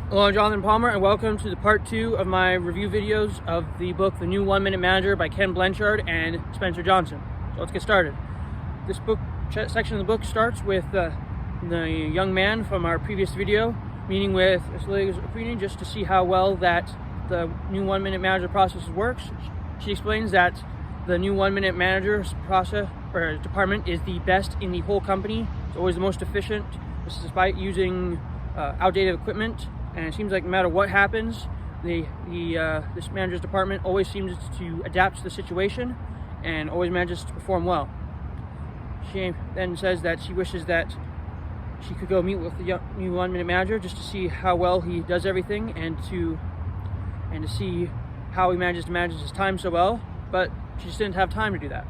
Hello, I'm Jonathan Palmer, and welcome to the part 2 of my review videos of the book The New 1 Minute Manager by Ken Blanchard and Spencer Johnson. So let's get started. This book section of the book starts with the young man from our previous video meeting with Queenie just to see how well that the new 1 Minute Manager process works. She explains that the new 1 Minute Manager process or department is the best in the whole company. It's always the most efficient. This is despite using outdated equipment. And it seems like no matter what happens, this manager's department always seems to adapt to the situation and always manages to perform well. She then says that she wishes that she could go meet with the new 1 Minute Manager just to see how well he does everything and to see how he manages to manage his time so well, but she just didn't have time to do that.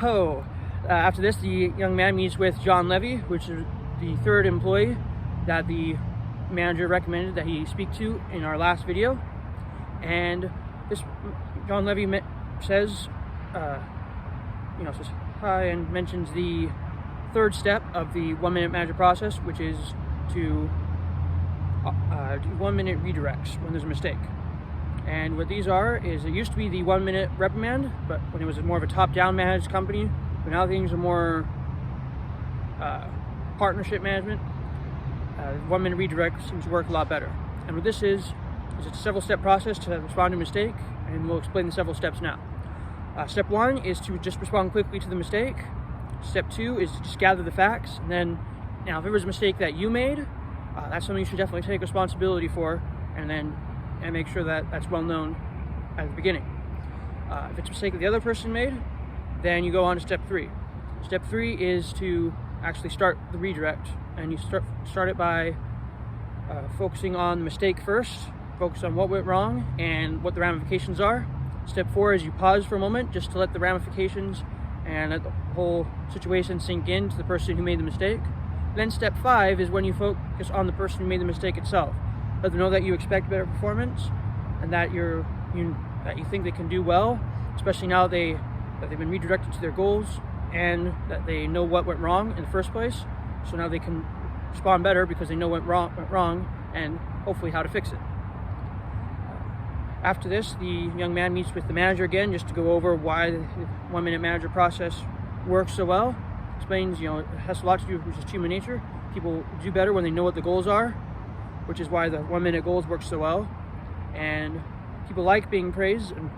So after this, the young man meets with John Levy, which is the third employee that the manager recommended that he speak to in our last video. And this John Levy says hi and mentions the third step of the 1 Minute Manager process, which is to do 1 minute redirects when there's a mistake. And what these are is, it used to be the 1 minute reprimand, but when it was more of a top-down managed company, but now things are more partnership management. 1 minute redirect seems to work a lot better. And what this is it's a several-step process to respond to a mistake, and we'll explain the several steps now. Step 1 is to just respond quickly to the mistake. Step 2 is to just gather the facts, and then now if it was a mistake that you made, that's something you should definitely take responsibility for, and make sure that that's well known at the beginning. If it's a mistake that the other person made, then you go on to step 3. Step 3 is to actually start the redirect, and you start it by focusing on the mistake first, focus on what went wrong and what the ramifications are. Step 4 is you pause for a moment just to let the ramifications and let the whole situation sink in to the person who made the mistake. Then step 5 is when you focus on the person who made the mistake itself. Let them know that you expect better performance and that you think they can do well, especially now that they've been redirected to their goals and that they know what went wrong in the first place. So now they can respond better because they know what went wrong and hopefully how to fix it. After this, the young man meets with the manager again just to go over why the 1 Minute Manager process works so well. Explains, it has a lot to do with just human nature. People do better when they know what the goals are, which is why the 1 minute goals work so well. And people like being praised, and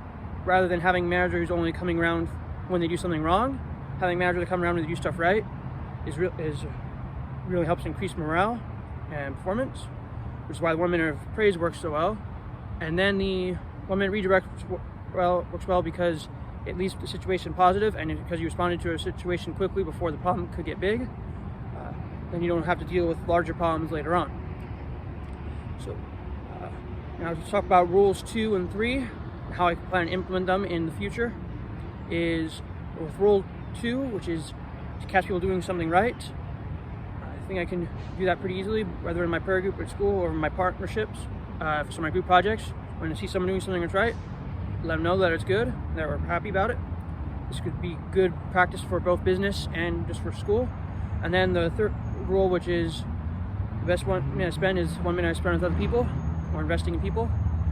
rather than having a manager who's only coming around when they do something wrong, having a manager that come around when they do stuff right really helps increase morale and performance, which is why the 1 minute of praise works so well. And then the 1 minute redirect works well because it leaves the situation positive, and because you responded to a situation quickly before the problem could get big, then you don't have to deal with larger problems later on. So now to talk about rules 2 and 3, how I plan to implement them in the future, is with rule 2, which is to catch people doing something right. I think I can do that pretty easily, whether in my prayer group at school or in my partnerships for some of my group projects. When I see someone doing something that's right, let them know that it's good, that we're happy about it. This could be good practice for both business and just for school. And then the third rule, which is the best 1 minute I spend is 1 minute I spend with other people, or investing in people.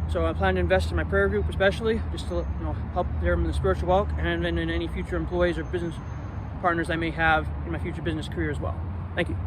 So I plan to invest in my prayer group especially, just to help them in the spiritual walk, and then in any future employees or business partners I may have in my future business career as well. Thank you.